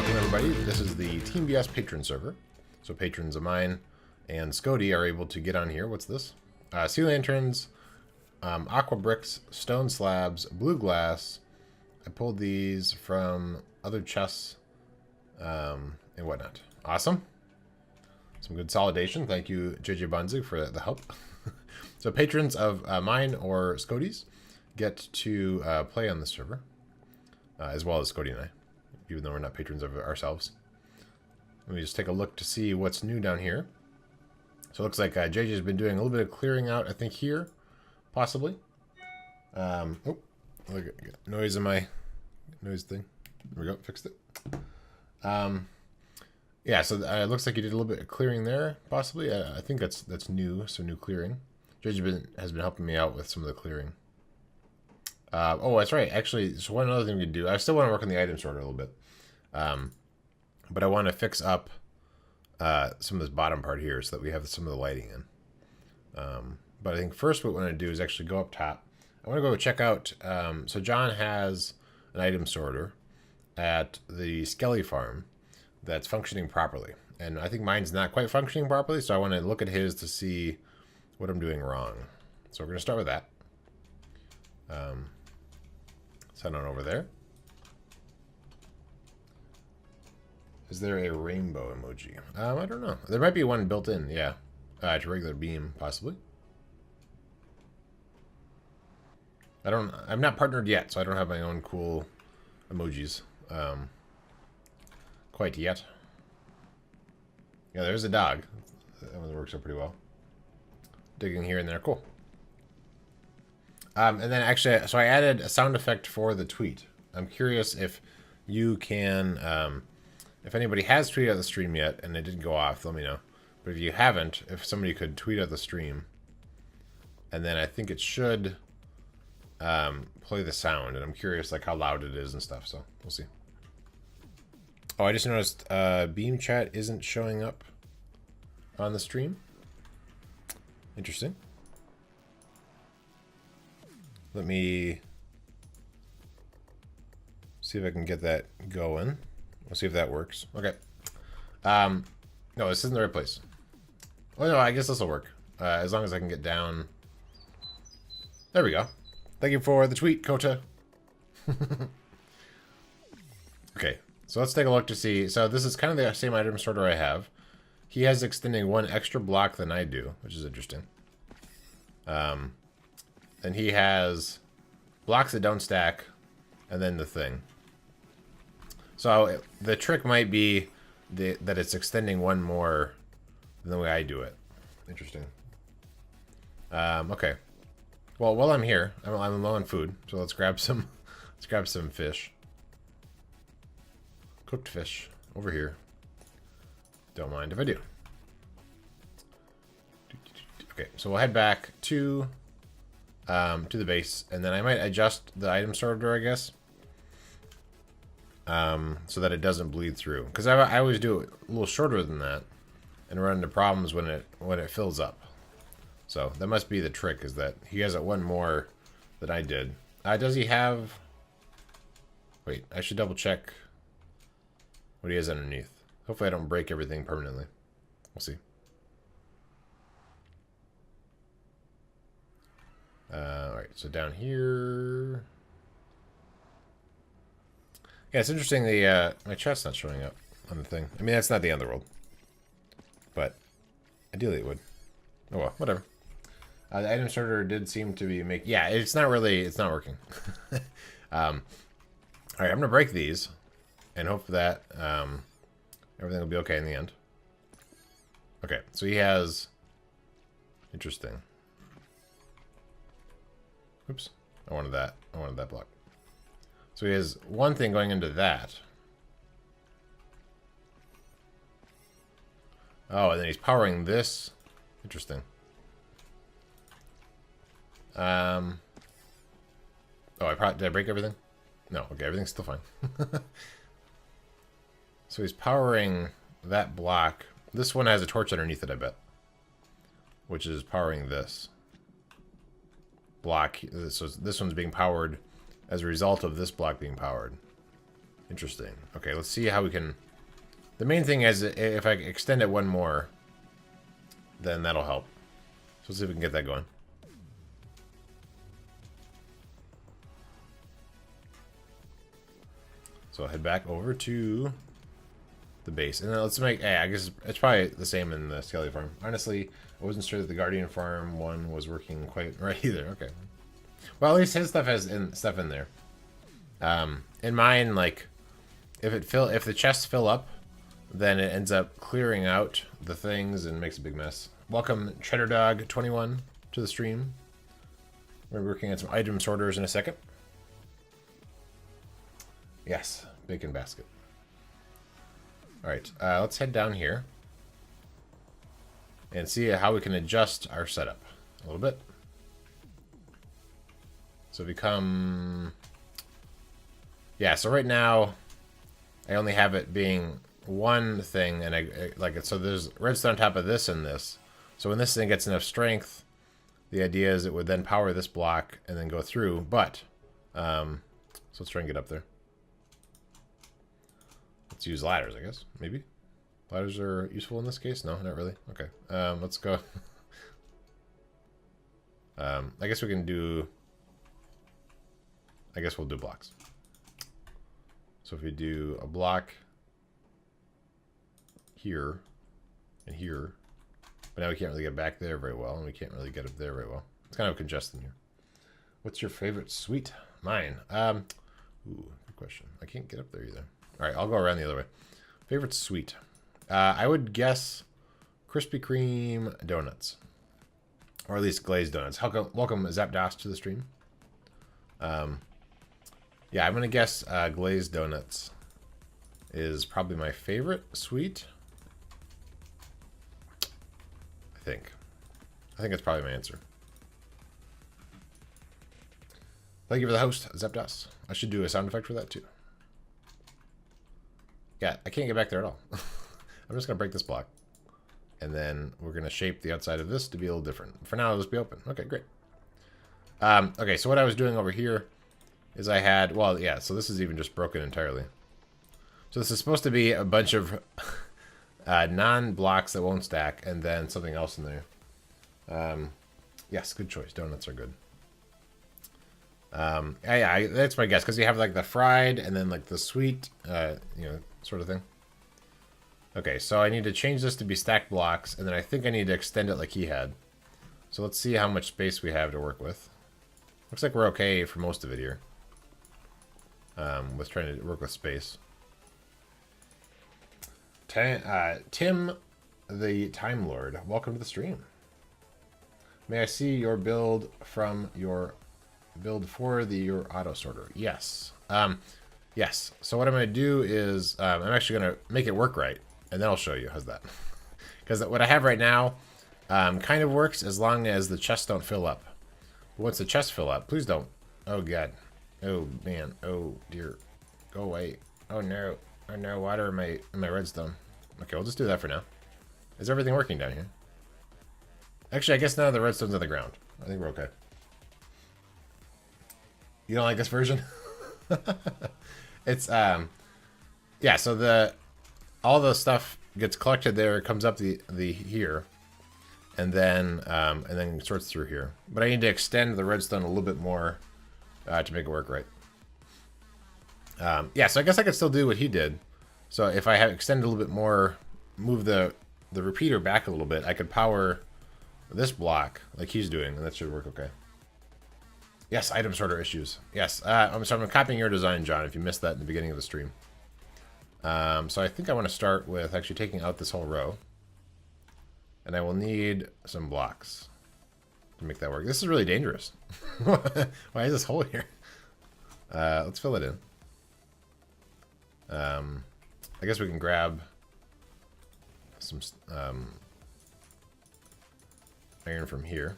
welcome everybody. This is the Team BS Patron server. So patrons of mine and Scody are able to get on here. What's this? Sea lanterns, aqua bricks, stone slabs, blue glass. I pulled these from other chests and whatnot. Awesome. Some consolidation. Thank you, JJ Bunzig, for the help. So patrons of mine or Scody's get to play on the server, as well as Scody and I, even though we're not patrons of ourselves. Let me just take a look to see what's new down here. So it looks like JJ's been doing a little bit of clearing out, I think, here, possibly. Oh, look at noise in my noise thing. There we go, fixed it. Yeah, so it looks like you did a little bit of clearing there, possibly. I think that's new, so new clearing. JJ has been helping me out with some of the clearing. Oh, that's right. Actually, so one other thing we can do. I still want to work on the item sorter a little bit. But I want to fix up some of this bottom part here so that we have some of the lighting in. But I think first what we want to do is actually go up top. I want to go check out... so John has an item sorter at the Skelly farm that's functioning properly. And I think mine's not quite functioning properly, so I want to look at his to see what I'm doing wrong. So we're going to start with that. Send on over there. Is there a rainbow emoji? I don't know. There might be one built in, yeah. To regular beam, possibly. I'm not partnered yet, so I don't have my own cool emojis. Quite yet. Yeah, there's a dog. That one works out pretty well. Digging here and there, cool. And then actually, so I added a sound effect for the tweet. I'm curious if you can, if anybody has tweeted out the stream yet and it didn't go off, let me know. But if you haven't, if somebody could tweet out the stream, and then I think it should play the sound. And I'm curious like how loud it is and stuff, so we'll see. Oh, I just noticed Beam Chat isn't showing up on the stream. Interesting. Let me see if I can get that going. We'll see if that works. Okay. No, this isn't the right place. Oh, no, I guess this will work. As long as I can get down. There we go. Thank you for the tweet, Kota. Okay, so let's take a look to see. So this is kind of the same item sorter I have. He has extending one extra block than I do, which is interesting. And he has blocks that don't stack, and then the thing. So the trick might be that it's extending one more than the way I do it. Interesting. Okay. Well, while I'm here, I'm low on food, so let's grab some. Let's grab some fish. Cooked fish over here. Don't mind if I do. Okay, so we'll head back to the base, and then I might adjust the item sorter, I guess, so that it doesn't bleed through. Because I always do it a little shorter than that, and run into problems when it fills up. So that must be the trick, is that he has it one more than I did. Does he have? Wait, I should double check what he has underneath. Hopefully, I don't break everything permanently. We'll see. Alright, so down here... Yeah, it's interesting my chat's not showing up on the thing. I mean, that's not the end of the world. But, ideally it would. Oh well, whatever. The item sorter did seem to be making... Yeah, it's not working. Alright, I'm gonna break these, and hope that everything will be okay in the end. Okay, so he has... Interesting. Oops, I wanted that block. So he has one thing going into that. Oh, and then he's powering this. Interesting. Oh, did I break everything? No, okay, everything's still fine. So he's powering that block. This one has a torch underneath it, I bet. Which is powering this block. So this one's being powered as a result of this block being powered. Interesting. Okay, let's see how we can... The main thing is, if I extend it one more, then that'll help. So let's see if we can get that going. So I'll head back over to the base. And then let's make... I guess it's probably the same in the Skelly farm. Honestly, I wasn't sure that the Guardian farm one was working quite right either. Okay. Well, at least his stuff has stuff in there. In mine, like, if the chests fill up, then it ends up clearing out the things and makes a big mess. Welcome, Cheddar Dog 21 to the stream. We're working on some item sorters in a second. Yes, bacon basket. All right, let's head down here and see how we can adjust our setup a little bit. So become... Yeah, so right now I only have it being one thing, and I like it. So there's redstone on top of this and this. So when this thing gets enough strength, the idea is it would then power this block and then go through. But so let's try and get up there. Let's use ladders, I guess. Maybe ladders are useful in this case. No, not really. Okay, let's go. I guess we can do. I guess we'll do blocks. So if we do a block here and here, but now we can't really get back there very well, and we can't really get up there very well. It's kind of congested here. What's your favorite sweet? Mine. Ooh, good question. I can't get up there either. All right, I'll go around the other way. Favorite sweet? I would guess Krispy Kreme donuts, or at least glazed donuts. Welcome Zapdos to the stream. Yeah, I'm gonna guess glazed donuts is probably my favorite sweet. I think that's probably my answer. Thank you for the host, Zapdos. I should do a sound effect for that too. Yeah, I can't get back there at all. I'm just gonna break this block, and then we're gonna shape the outside of this to be a little different. For now, it'll just be open. Okay, great. Okay, so what I was doing over here is I had, well, yeah, so this is even just broken entirely. So this is supposed to be a bunch of non-blocks that won't stack, and then something else in there. Yes, good choice. Donuts are good. Yeah, that's my guess, because you have like the fried and then like the sweet, you know, sort of thing. Okay, so I need to change this to be stacked blocks, and then I think I need to extend it like he had. So let's see how much space we have to work with. Looks like we're okay for most of it here. With trying to work with space. Tim, the Time Lord, welcome to the stream. May I see your build from your build for your auto sorter? Yes. Yes. So what I'm going to do is I'm actually going to make it work right, and then I'll show you. How's that? Because what I have right now kind of works as long as the chests don't fill up. But once the chests fill up, please don't. Oh god. Oh man. Oh dear. Go away. Oh no. Oh no. Water in my redstone. Okay, we'll just do that for now. Is everything working down here? Actually, I guess none of the redstone's on the ground. I think we're okay. You don't like this version? It's yeah, so all the stuff gets collected there, it comes up the here, and then sorts through here. But I need to extend the redstone a little bit more to make it work right. Yeah, so I guess I could still do what he did. So if I have extended a little bit more, move the repeater back a little bit, I could power this block like he's doing, and that should work okay. Yes, item sorter issues. Yes, I'm copying your design, John, if you missed that in the beginning of the stream. So I think I want to start with actually taking out this whole row. And I will need some blocks to make that work. This is really dangerous. Why is this hole here? Let's fill it in. I guess we can grab some iron from here.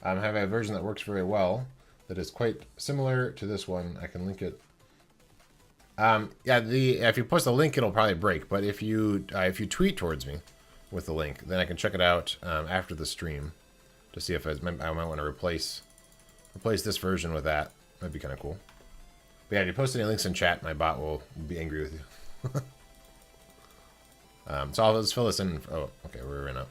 I have a version that works very well that is quite similar to this one. I can link it. Yeah, if you post a link, it'll probably break. But if you tweet towards me with the link, then I can check it out after the stream to see if I might want to replace this version with that. That'd be kind of cool. But yeah, if you post any links in chat, my bot will be angry with you. So I'll just fill this in. Oh, okay, we're in up.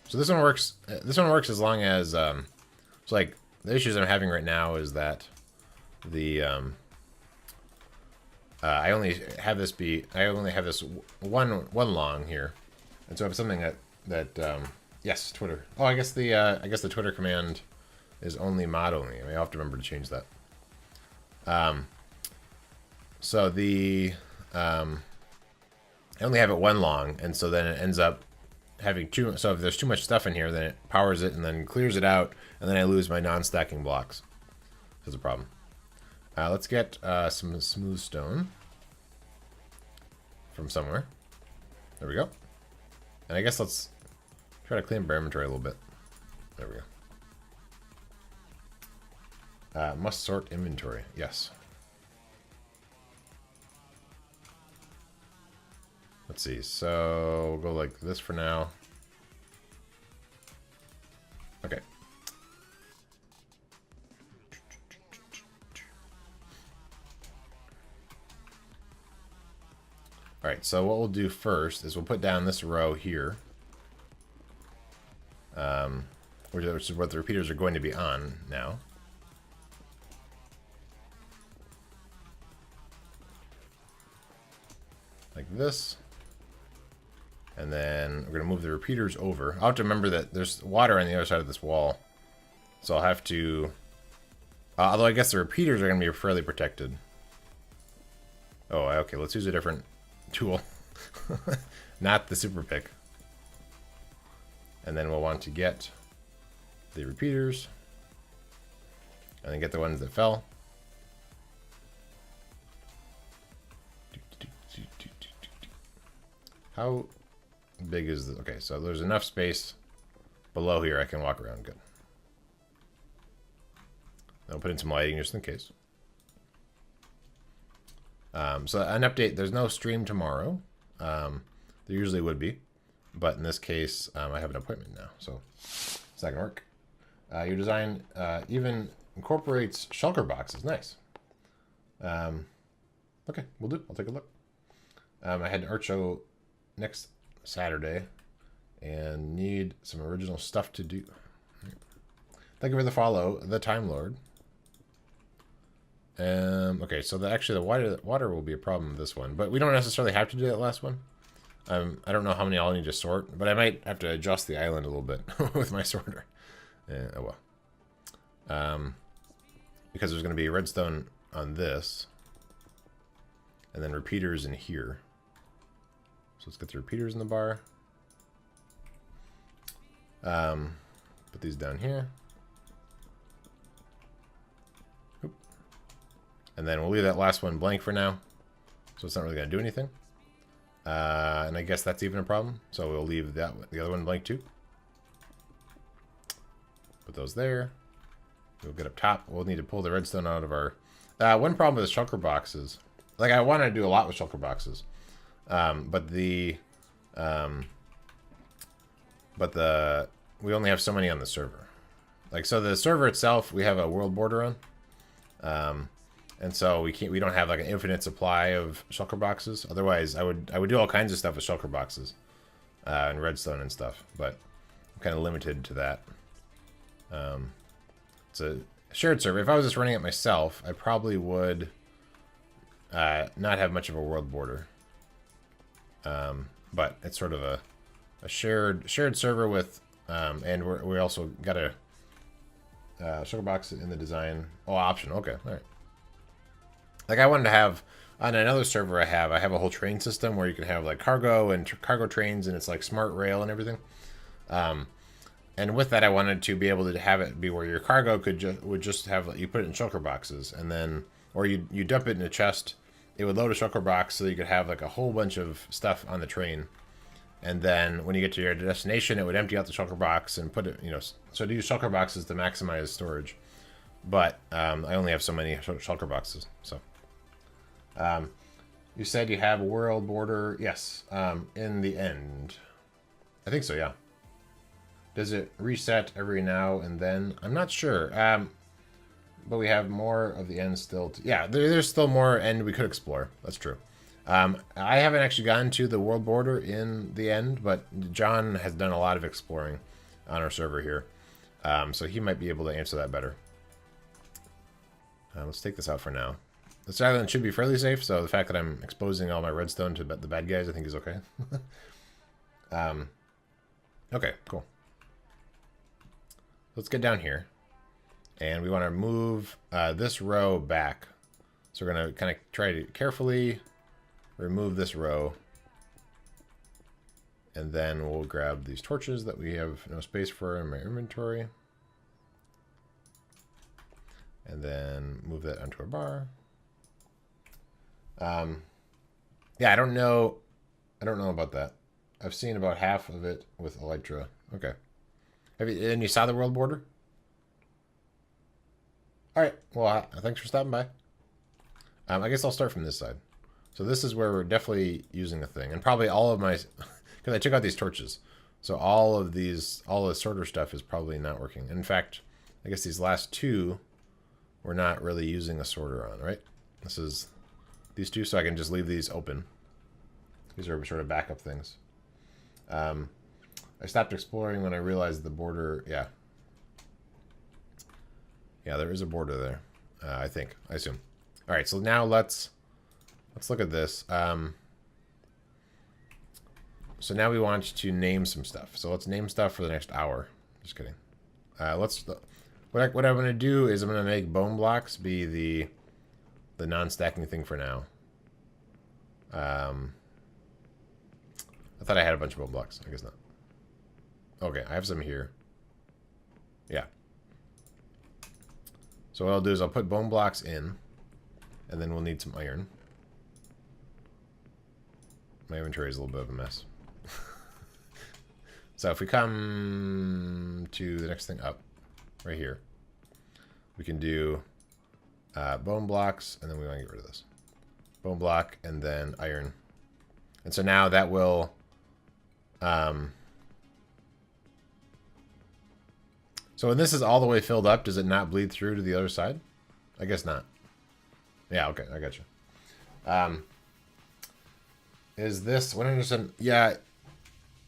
So this one works. This one works as long as so like the issues I'm having right now is that the I only have this one long here, and so if something that yes, Twitter. Oh, I guess the Twitter command is only mod only. I mean, I'll have to remember to change that. So the I only have it one long, and so then it ends up having two. So if there's too much stuff in here, then it powers it and then clears it out, and then I lose my non-stacking blocks. That's a problem. Let's get some smooth stone from somewhere. There we go. And I guess let's try to clean up our inventory a little bit. There we go. Must sort inventory. Yes. Let's see. So we'll go like this for now. Okay. All right. So what we'll do first is we'll put down this row here, which is what the repeaters are going to be on now. Like this. And then we're going to move the repeaters over. I'll have to remember that there's water on the other side of this wall. So I'll have to... although I guess the repeaters are going to be fairly protected. Oh, okay. Let's use a different tool. Not the super pick. And then we'll want to get the repeaters. And then get the ones that fell. How big is this? Okay, so there's enough space below here I can walk around. Good. I'll put in some lighting just in case. So an update, there's no stream tomorrow. There usually would be. But in this case, I have an appointment now, so it's not going to work. Your design even incorporates shulker boxes. Nice. Okay, we'll do. I'll take a look. I had an art show next Saturday and need some original stuff to do. Thank you for the follow, the Time Lord. Okay, so actually the water will be a problem with this one, but we don't necessarily have to do that last one. I don't know how many I'll need to sort, but I might have to adjust the island a little bit with my sorter. Oh well. Because there's going to be redstone on this, and then repeaters in here. So let's get the repeaters in the bar. Put these down here. Oop. And then we'll leave that last one blank for now. So it's not really going to do anything. And I guess that's even a problem. So we'll leave the other one blank too. Put those there. We'll get up top. We'll need to pull the redstone out of our... one problem with the shulker boxes... Like, I want to do a lot with shulker boxes. But we only have so many on the server. Like, so the server itself, we have a world border on. And so we don't have like an infinite supply of shulker boxes. Otherwise, I would do all kinds of stuff with shulker boxes, and redstone and stuff, but I'm kind of limited to that. It's a shared server. If I was just running it myself, I probably would not have much of a world border. But it's sort of a shared server with, and we also got a shulker box in the design. Oh, option. Okay, all right. Like I wanted to have on another server I have a whole train system where you can have like cargo and cargo trains, and it's like smart rail and everything. And with that, I wanted to be able to have it be where your cargo would just have, you put it in shulker boxes, and then, or you dump it in a chest. It would load a shulker box so you could have like a whole bunch of stuff on the train. And then when you get to your destination, it would empty out the shulker box and put it, so to use shulker boxes to maximize storage. But I only have so many shulker boxes, so. You said you have a world border. Yes, in the end. I think so, yeah. Does it reset every now and then? I'm not sure. But we have more of the end still. Yeah, there's still more end we could explore. That's true. I haven't actually gotten to the world border in the end, but John has done a lot of exploring on our server here. So he might be able to answer that better. Let's take this out for now. This island should be fairly safe, so the fact that I'm exposing all my redstone to the bad guys, I think is okay. Okay, cool. Let's get down here. And we want to move this row back. So we're going to kind of try to carefully remove this row. And then we'll grab these torches that we have no space for in my inventory. And then move that onto a bar. Yeah, I don't know about that. I've seen about half of it with Elytra. Okay. And you saw the world border? All right. Well, thanks for stopping by. I guess I'll start from this side. So this is where we're definitely using a thing, and probably all of my, because I took out these torches, so all of the sorter stuff is probably not working. In fact, I guess these last two, we're not really using a sorter on, right? This is these two, so I can just leave these open. These are sort of backup things. I stopped exploring when I realized the border. Yeah. Yeah, there is a border there. I assume. All right, so now let's look at this. So now we want to name some stuff. So let's name stuff for the next hour. Just kidding. What I'm going to do is I'm going to make bone blocks be the non-stacking thing for now. I thought I had a bunch of bone blocks. I guess not. Okay, I have some here. Yeah. So what I'll do is I'll put bone blocks in, and then we'll need some iron. My inventory is a little bit of a mess. So if we come to the next thing up, right here, we can do bone blocks, and then we want to get rid of this. Bone block, and then iron. And so now that will... So when this is all the way filled up, does it not bleed through to the other side? I guess not. Yeah, okay, I got you. Is this 100%? Yeah,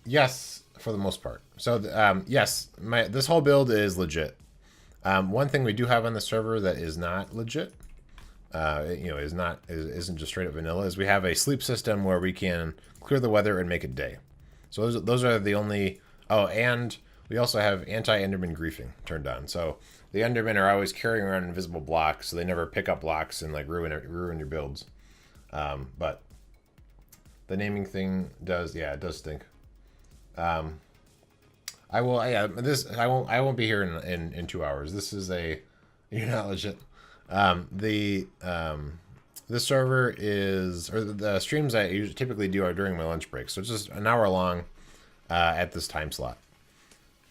yes, for the most part. So yes, this whole build is legit. One thing we do have on the server that is not legit, isn't just straight up vanilla, is we have a sleep system where we can clear the weather and make it day. So those are the only. Oh, and we also have anti-Enderman griefing turned on. So the Endermen are always carrying around invisible blocks, so they never pick up blocks and like ruin your builds. But the naming thing does, yeah, it does stink. I won't be here in 2 hours. This is you're not legit. This server is, or the streams I typically do are during my lunch break, so it's just an hour long at this time slot.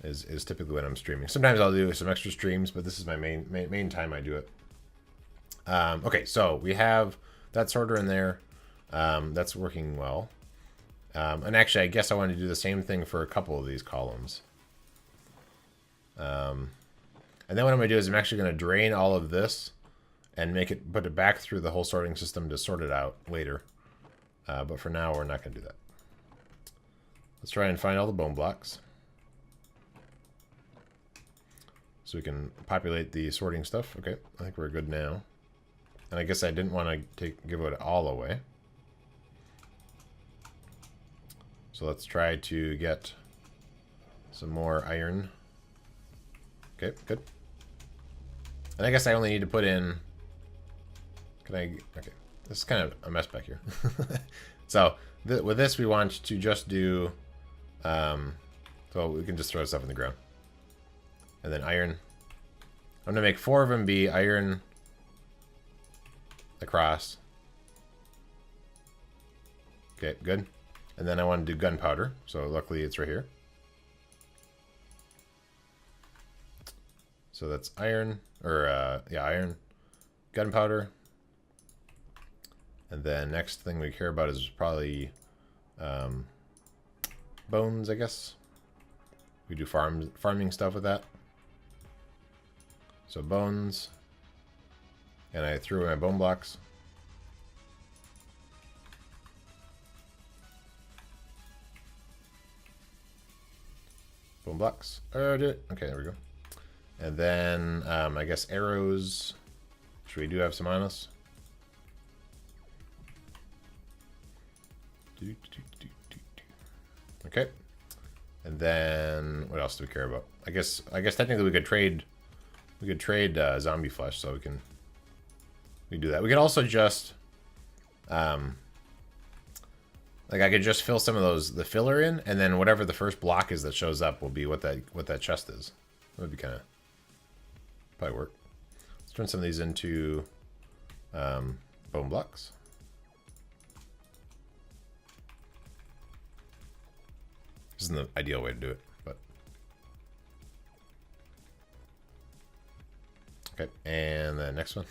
Is typically when I'm streaming. Sometimes I'll do some extra streams, but this is my main time I do it. Okay, so we have that sorter in there. That's working well. And actually, I guess I want to do the same thing for a couple of these columns. And then what I'm going to do is I'm actually going to drain all of this and put it back through the whole sorting system to sort it out later. But for now, we're not going to do that. Let's try and find all the bone blocks. So we can populate the sorting stuff. Okay, I think we're good now. And I guess I didn't want to give it all away. So let's try to get some more iron. Okay, good. And I guess I only need to put in... Okay, this is kind of a mess back here. So with this we want to just do... so we can just throw stuff in the ground. And then iron. I'm going to make 4 of them be iron across. Okay, good. And then I want to do gunpowder. So luckily it's right here. So that's iron, iron, gunpowder. And then next thing we care about is probably bones, I guess. We do farming stuff with that. So bones. And I threw in my bone blocks. Bone blocks. Okay, there we go. And then I guess arrows. Which we do have some on us. Okay. And then what else do we care about? I guess technically we could trade zombie flesh, so we can do that. We could also just like I could just fill some of the filler in, and then whatever the first block is that shows up will be what that chest is. That would be kind of probably work. Let's turn some of these into bone blocks. This isn't the ideal way to do it, but okay. And the next one.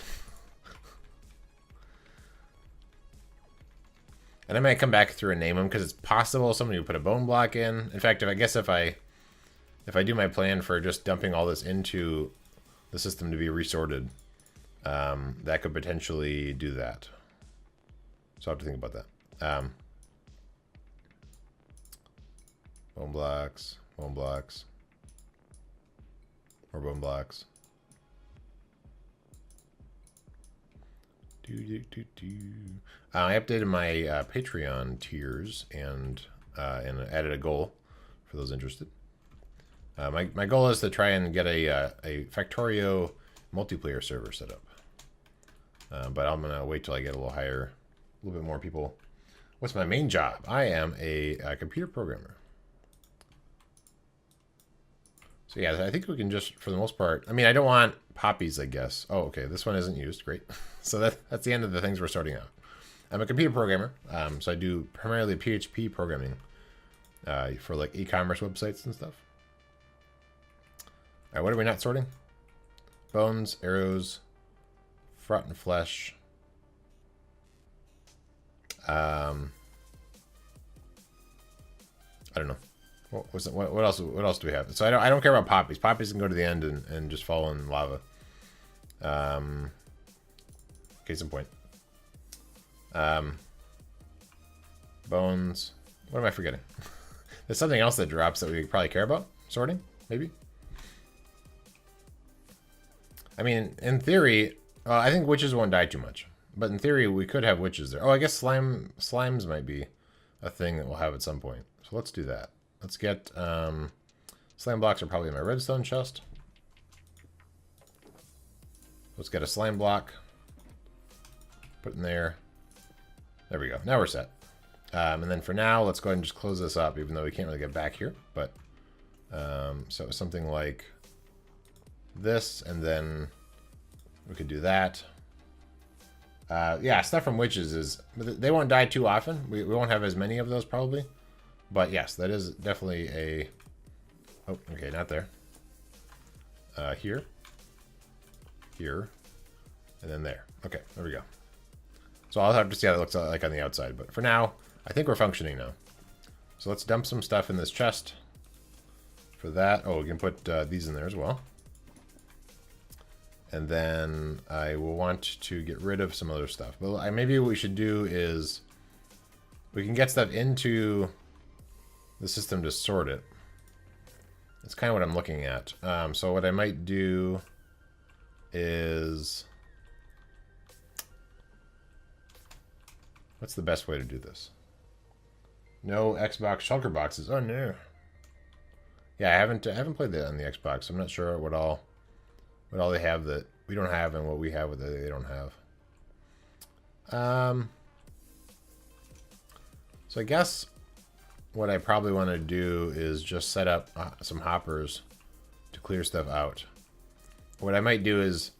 And I might come back through and name them because it's possible somebody would put a bone block in. In fact, if I do my plan for just dumping all this into the system to be resorted, that could potentially do that. So I'll have to think about that. Bone blocks, more bone blocks. I updated my Patreon tiers and added a goal for those interested. My goal is to try and get a Factorio multiplayer server set up. But I'm gonna wait till I get a little bit more people. What's my main job? I am a computer programmer. So yeah, I think we can just, for the most part, I mean, I don't want poppies, I guess. Oh, okay, this one isn't used, great. So that's the end of the things we're starting out. I'm a computer programmer, so I do primarily PHP programming for like e-commerce websites and stuff. All right, what are we not sorting? Bones, arrows, rotten flesh. I don't know. What else do we have? So I don't care about poppies. Poppies can go to the end and just fall in lava. Case in point. Bones. What am I forgetting? There's something else that drops that we probably care about. Sorting, maybe. I mean, in theory, I think witches won't die too much. But in theory, we could have witches there. Oh, I guess slimes might be a thing that we'll have at some point. So let's do that. Let's get, slime blocks are probably in my redstone chest. Let's get a slime block. Put in there. There we go. Now we're set. And then for now, let's go ahead and just close this up, even though we can't really get back here. But, so something like this, and then we could do that. Yeah, stuff from witches is, they won't die too often. We won't have as many of those probably. But yes, that is definitely a... Oh, okay, not there. Here. Here. And then there. Okay, there we go. So I'll have to see how it looks like on the outside. But for now, I think we're functioning now. So let's dump some stuff in this chest. For that, oh, we can put these in there as well. And then I will want to get rid of some other stuff. But maybe what we should do is we can get stuff into the system to sort it. That's kind of what I'm looking at. So what I might do is... What's the best way to do this? No Xbox shulker boxes. Oh no. Yeah, I haven't played that on the Xbox. I'm not sure what all they have that we don't have and what we have that they don't have. So I guess what I probably want to do is just set up some hoppers to clear stuff out. What I might do is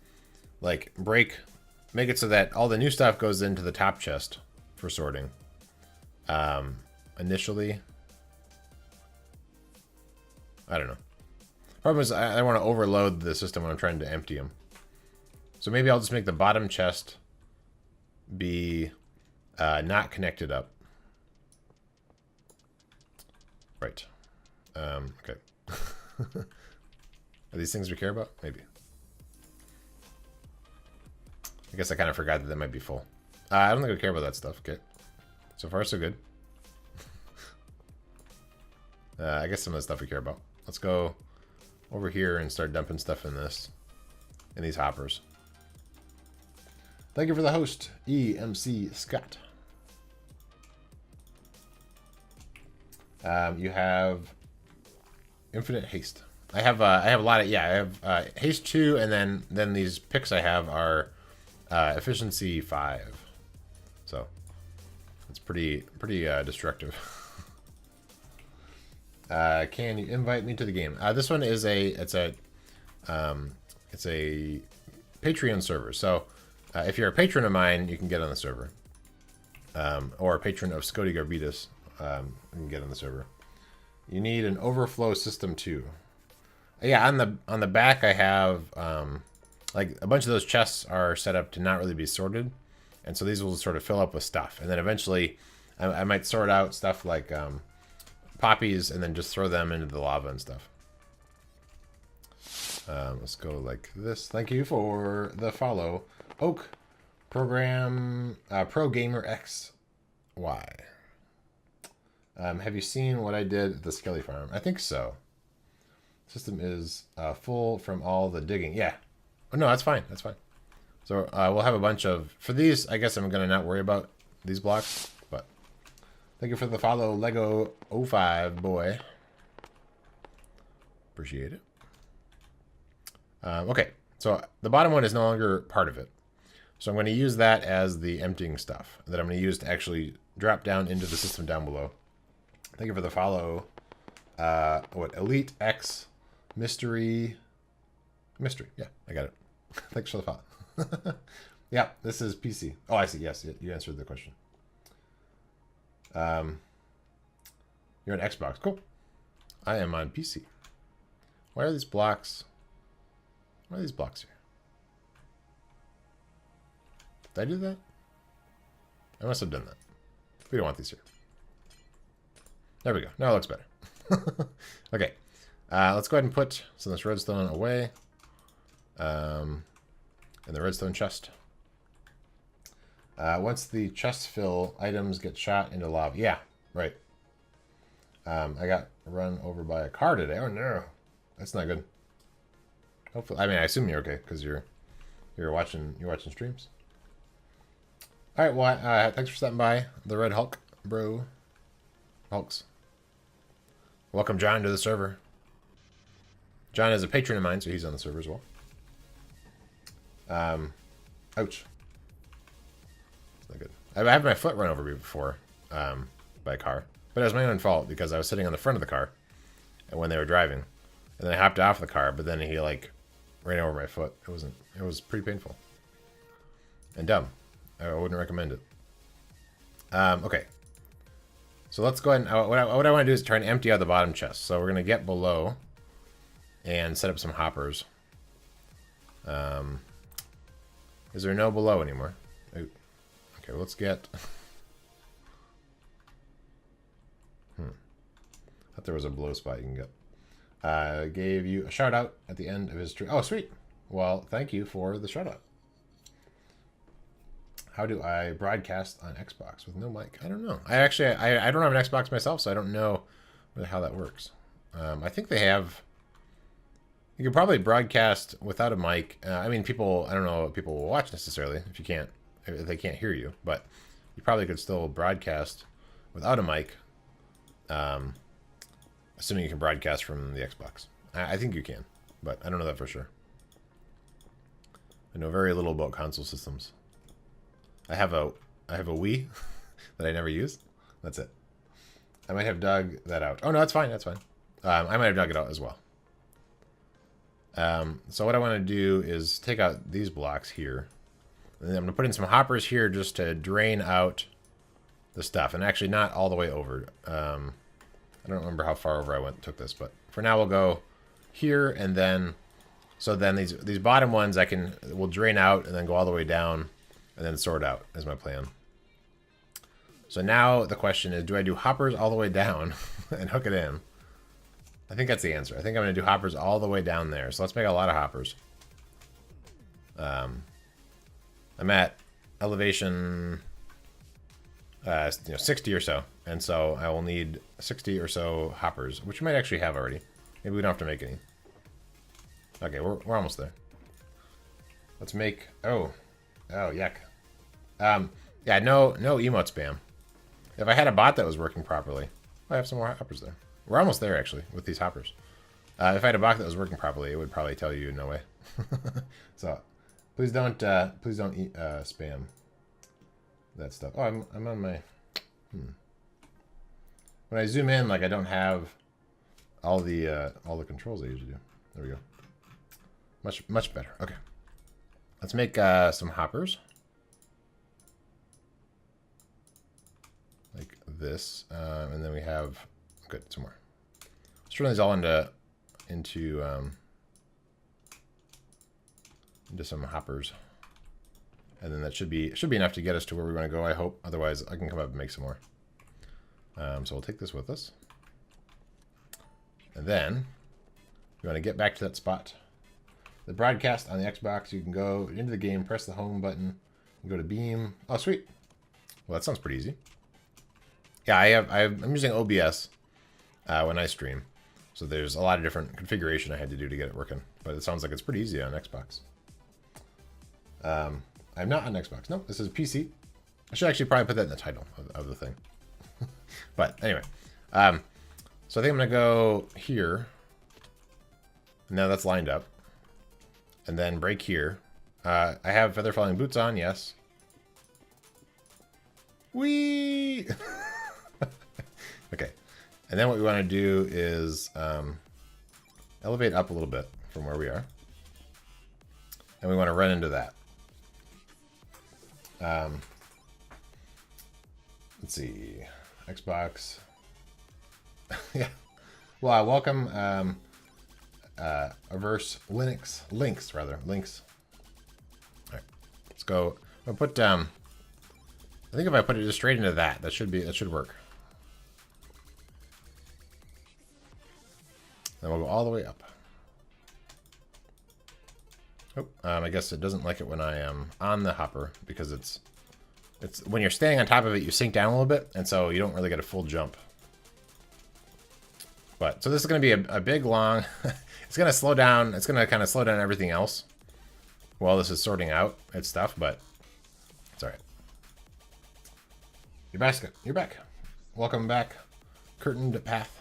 like make it so that all the new stuff goes into the top chest for sorting. Initially, I don't know. Problem is I want to overload the system when I'm trying to empty them. So maybe I'll just make the bottom chest be not connected up. Right. Okay. Are these things we care about? Maybe. I guess I kind of forgot that might be full. I don't think we care about that stuff. Okay. So far, so good. I guess some of the stuff we care about. Let's go over here and start dumping stuff in these hoppers. Thank you for the host, EMC Scott. You have infinite haste. I have a lot of, yeah, I have haste 2, and then these picks I have are efficiency 5. So it's pretty destructive. Can you invite me to the game? This one is it's a Patreon server. So if you're a patron of mine, you can get on the server. Or a patron of Scotty Garbitas, you can get on the server. You need an overflow system too. Yeah, on the back I have like a bunch of those chests are set up to not really be sorted, and so these will sort of fill up with stuff, and then eventually I might sort out stuff like poppies and then just throw them into the lava and stuff. Let's go like this. Thank you for the follow, Oak Program Pro Gamer XY. Have you seen what I did at the Skelly Farm? I think so. System is full from all the digging. Yeah. Oh, no, that's fine. That's fine. So we'll have a bunch of... For these, I guess I'm going to not worry about these blocks. But thank you for the follow, Lego 05 boy. Appreciate it. Okay. So the bottom one is no longer part of it. So I'm going to use that as the emptying stuff that I'm going to use to actually drop down into the system down below. Thank you for the follow. What? Elite X Mystery. Yeah, I got it. Thanks for the follow. Yeah, this is PC. Oh, I see. Yes, you answered the question. You're on Xbox. Cool. I am on PC. Why are these blocks? Why are these blocks here? Did I do that? I must have done that. We don't want these here. There we go. Now it looks better. Okay. Let's go ahead and put some of this redstone away. In the redstone chest. Once the chests fill, items get shot into lava. Yeah, right. I got run over by a car today. Oh no. That's not good. Hopefully, I mean, I assume you're okay because you're watching streams. All right, well, thanks for stopping by, the Red Hulk, bro. Hulks. Welcome, John, to the server. John is a patron of mine, so he's on the server as well. Ouch. It's not good. I had my foot run over me before by a car, but it was my own fault because I was sitting on the front of the car and when they were driving, and then I hopped off the car, but then he like ran over my foot. It was pretty painful and dumb. I wouldn't recommend it. Okay. So let's go ahead and... What I want to do is try and empty out the bottom chest. So we're going to get below and set up some hoppers. Is there no below anymore? Ooh. Okay, well, let's get... Thought there was a below spot you can get. Gave you a shout out at the end of his stream. Oh, sweet. Well, thank you for the shout out. How do I broadcast on Xbox with no mic? I don't know. I don't have an Xbox myself, so I don't know how that works. I think they have... You could probably broadcast without a mic. I mean, people... I don't know what people will watch necessarily if they can't hear you, but you probably could still broadcast without a mic, assuming you can broadcast from the Xbox. I think you can, but I don't know that for sure. I know very little about console systems. I have a Wii that I never used. That's it. I might have dug that out. Oh no, that's fine. That's fine. I might have dug it out as well. So what I want to do is take out these blocks here, and then I'm gonna put in some hoppers here just to drain out the stuff, and actually not all the way over. I don't remember how far over I took this, but for now we'll go here, and then so then these bottom ones will drain out and then go all the way down. And then sort out is my plan. So now the question is, do I do hoppers all the way down and hook it in? I think that's the answer. I think I'm going to do hoppers all the way down there. So let's make a lot of hoppers. I'm at elevation 60 or so. And so I will need 60 or so hoppers, which we might actually have already. Maybe we don't have to make any. Okay, we're almost there. Let's make... Oh, yuck. Yeah, no emote spam. If I had a bot that was working properly... I have some more hoppers there. We're almost there, actually, with these hoppers. If I had a bot that was working properly, it would probably tell you no way. So, please don't spam that stuff. Oh, I'm on my... When I zoom in, like, I don't have all the controls I usually do. There we go. Much better. Okay. Let's make some hoppers. Like this. And then we have... Good, some more. Let's turn these all into some hoppers. And then that should be enough to get us to where we want to go, I hope. Otherwise, I can come up and make some more. So we'll take this with us. And then, we want to get back to that spot. The broadcast on the Xbox, you can go into the game, press the home button, and go to beam. Oh, sweet. Well, that sounds pretty easy. Yeah, I'm using OBS when I stream. So there's a lot of different configuration I had to do to get it working. But it sounds like it's pretty easy on Xbox. I'm not on Xbox. Nope, this is PC. I should actually probably put that in the title of the thing. But anyway. So I think I'm going to go here. Now that's lined up. And then break here. I have feather falling boots on, yes. Whee! Okay. And then what we want to do is elevate up a little bit from where we are. And we want to run into that. Let's see. Xbox. Yeah. Well, welcome Averse Links. All right. Let's go. I'll put I think if I put it just straight into that should work. Then we'll go all the way up. Oh, I guess it doesn't like it when I am on the hopper because it's when you're standing on top of it, you sink down a little bit, and so you don't really get a full jump. But so this is going to be a big long. It's going to slow down. It's going to kind of slow down everything else while this is sorting out its stuff, but it's all right. You're back. Welcome back. Curtained path.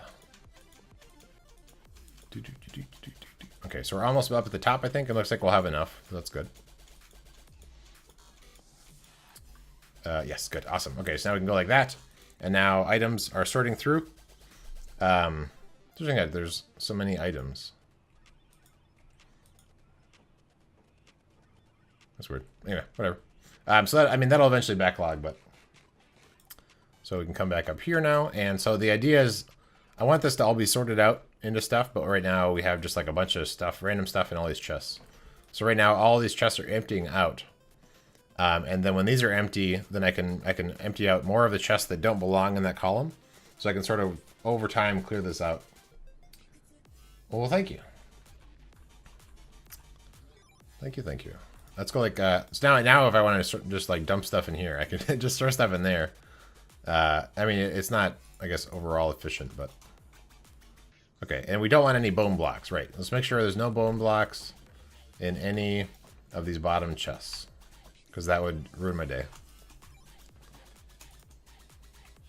Okay, so we're almost up at the top, I think. It looks like we'll have enough. So that's good. Yes, good. Awesome. Okay, so now we can go like that. And now items are sorting through. There's so many items. That's weird. Anyway, whatever. So that, I mean, that'll eventually backlog, but... So we can come back up here now. And so the idea is, I want this to all be sorted out into stuff, but right now we have just like a bunch of stuff, random stuff in all these chests. So right now all these chests are emptying out. And then when these are empty, then I can empty out more of the chests that don't belong in that column. So I can sort of, over time, clear this out. Well, thank you. Thank you. Let's go like, so now if I want to just like dump stuff in here, I can just throw stuff in there. I mean, it's not, I guess, overall efficient, but... Okay, and we don't want any bone blocks, right? Let's make sure there's no bone blocks in any of these bottom chests, because that would ruin my day.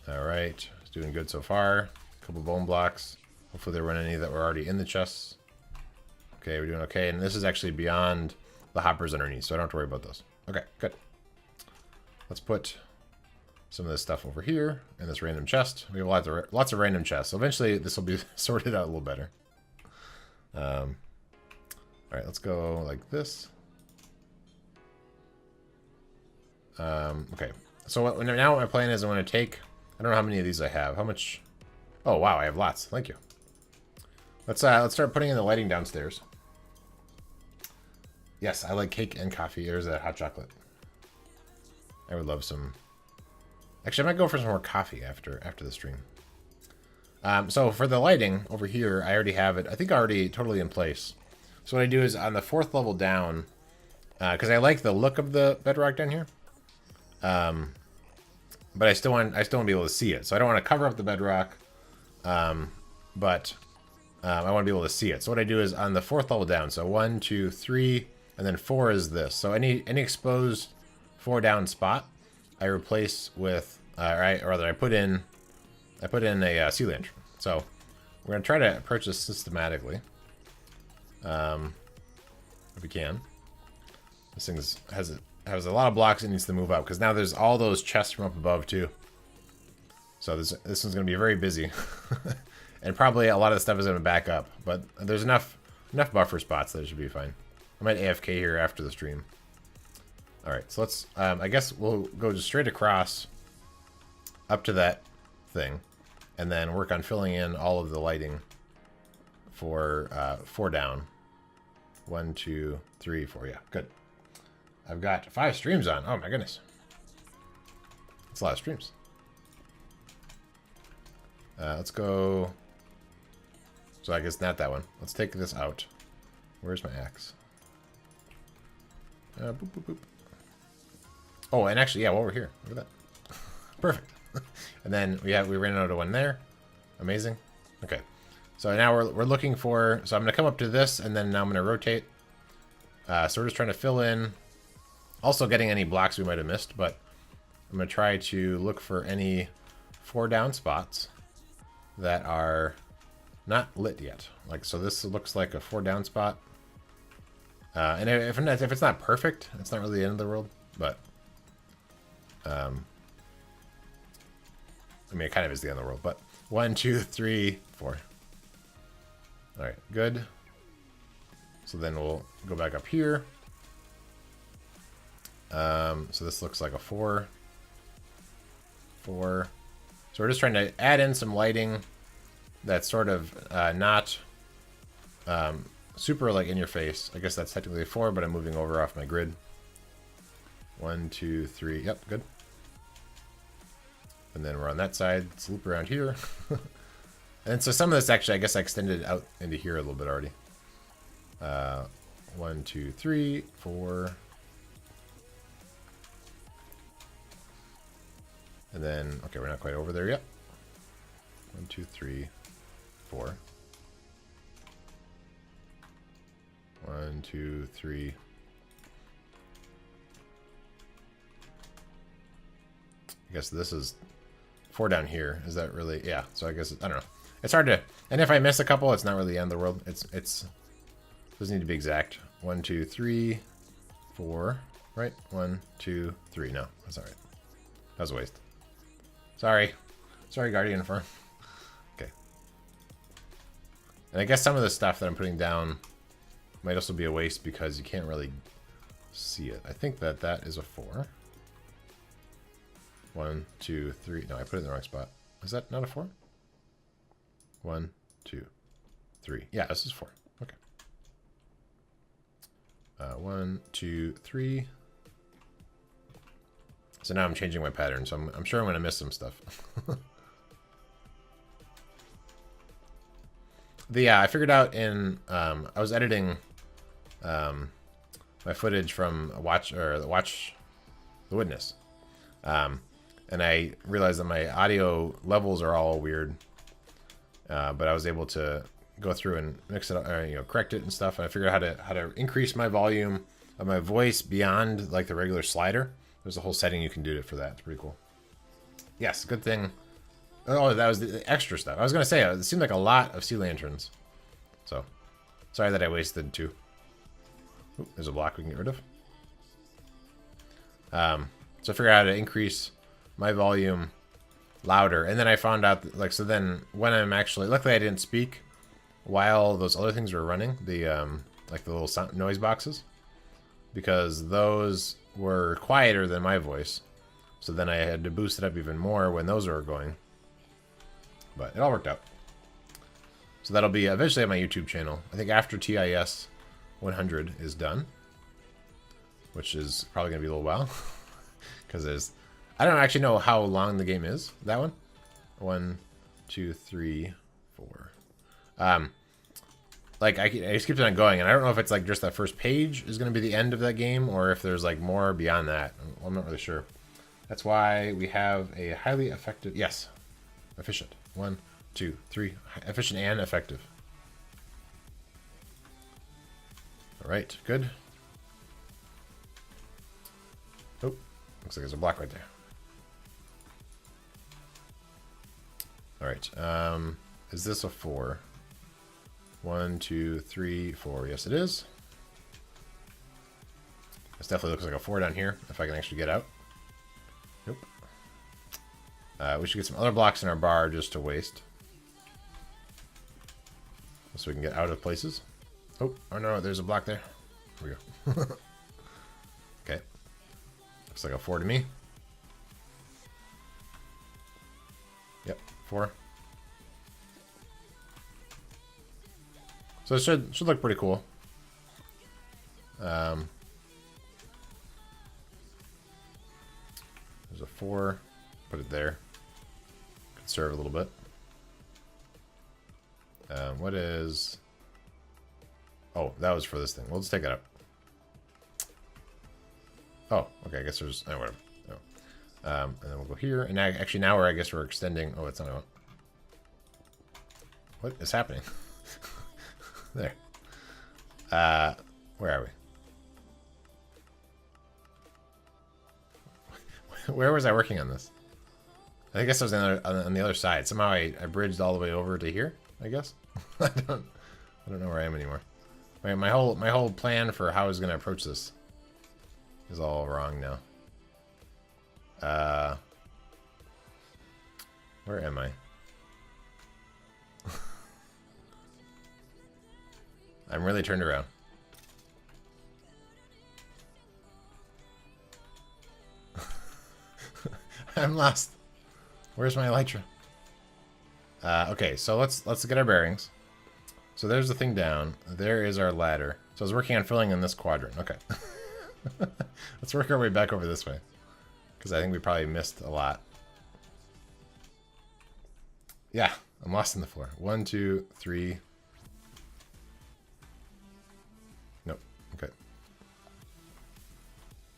All right, it's doing good so far. A couple bone blocks. Hopefully there weren't any that were already in the chests. Okay, we're doing okay, and this is actually beyond the hoppers underneath, so I don't have to worry about those. Okay, good. Let's put some of this stuff over here in this random chest. We have lots of random chests. So eventually this will be sorted out a little better. All right, let's go like this. Okay, so now what my plan is, I want to take, I don't know how many of these I have. How much? Oh, wow, I have lots. Thank you. Let's start putting in the lighting downstairs. Yes, I like cake and coffee. There's that hot chocolate. I would love some... Actually, I might go for some more coffee after the stream. So for the lighting over here, I already have it. I think already totally in place. So what I do is on the 4th level down, because I like the look of the bedrock down here. But I still want to be able to see it. So I don't want to cover up the bedrock, but I want to be able to see it. So what I do is on the 4th level down. So 1, 2, 3, and then 4 is this. So any exposed 4 down spot, I replace with, or rather I put in a sea lantern. So we're gonna try to approach this systematically, if we can. This thing has a lot of blocks it needs to move up, because now there's all those chests from up above too. So this one's gonna be very busy, and probably a lot of the stuff is gonna back up. But there's enough buffer spots that it should be fine. I might AFK here after the stream. All right, so let's. I guess we'll go just straight across up to that thing, and then work on filling in all of the lighting for 4 down. 1, 2, 3, 4. Yeah, good. I've got 5 streams on. Oh my goodness. That's a lot of streams. Let's go. So I guess not that one. Let's take this out. Where's my axe? Boop, boop, boop. Oh, and actually, yeah, while we're here, look at that. Perfect. And then we ran out of one there. Amazing. Okay. So now we're looking for. So I'm gonna come up to this, and then now I'm gonna rotate. So we're just trying to fill in. Also getting any blocks we might have missed, but I'm gonna try to look for any 4 down spots that are not lit yet. Like, so this looks like a 4 down spot. And if it's not perfect, it's not really the end of the world, but I mean, it kind of is the end of the world, but 1, 2, 3, 4. All right, good. So then we'll go back up here. So this looks like a 4. 4. So we're just trying to add in some lighting that's sort of not super like in your face. I guess that's technically a 4, but I'm moving over off my grid. 1, 2, 3. Yep, good. And then we're on that side. Let's loop around here. And so some of this actually, I guess I extended out into here a little bit already. 1, 2, 3, 4. And then, okay, we're not quite over there yet. 1, 2, 3, 4. 1, 2, 3. I guess this is 4 down here. Is that really? Yeah. So I guess I don't know. It's hard to. And if I miss a couple, it's not really the end of the world. It's doesn't need to be exact. 1, 2, 3, 4. Right? 1, 2, 3. No, that's all right. That was a waste. Sorry, Guardian Firm. Okay. And I guess some of the stuff that I'm putting down might also be a waste because you can't really see it. I think that is a 4. 1, 2, 3. No, I put it in the wrong spot. Is that not a 4? 1, 2, 3. Yeah, this is 4. Okay. 1, 2, 3. So now I'm changing my pattern, so I'm sure I'm going to miss some stuff. I figured out in I was editing my footage from the Witness, and I realized that my audio levels are all weird, but I was able to go through and mix it up, or, correct it and stuff. And I figured out how to increase my volume of my voice beyond like the regular slider. There's a whole setting you can do it for that. It's pretty cool. Yes, good thing. Oh, that was the extra stuff. I was going to say, it seemed like a lot of sea lanterns. So, sorry that I wasted 2. Ooh, there's a block we can get rid of. So I figured out how to increase my volume louder. And then I found out, that, like, so then when I'm actually... Luckily I didn't speak while those other things were running. The, like the little sound, noise boxes. Because those were quieter than my voice. So then I had to boost it up even more when those were going. But it all worked out. So that'll be eventually on my YouTube channel. I think after TIS 100 is done. Which is probably going to be a little while. Because I don't actually know how long the game is. That one? 2, 3, 4. Like, I just keep on going, and I don't know if it's like just that first page is going to be the end of that game, or if there's like more beyond that. I'm not really sure. That's why we have a highly effective, yes, efficient. 1, 2, 3, efficient and effective. All right, good. Oh, looks like there's a block right there. All right, is this a 4? 1, 2, 3, 4. Yes, it is. This definitely looks like a 4 down here, if I can actually get out. Nope. We should get some other blocks in our bar just to waste. So we can get out of places. Oh no, there's a block there. Here we go. Okay. Looks like a 4 to me. Yep, 4. So it should look pretty cool. There's a 4. Put it there. Conserve a little bit. What is... Oh, that was for this thing. We'll just take it out. Oh, okay. I guess there's... Oh, whatever. Oh. And then we'll go here. And actually now I guess we're extending... Oh, it's not what. What is happening? There. Where are we? Where was I working on this? I guess I was on the other side. Somehow I bridged all the way over to here, I guess. I don't know where I am anymore. My whole plan for how I was going to approach this is all wrong now. Where am I? I'm really turned around. I'm lost. Where's my elytra? Okay, so let's get our bearings. So there's the thing down. There is our ladder. So I was working on filling in this quadrant. Okay. Let's work our way back over this way, because I think we probably missed a lot. Yeah, I'm lost in the floor. 1, 2, 3. Nope. Okay.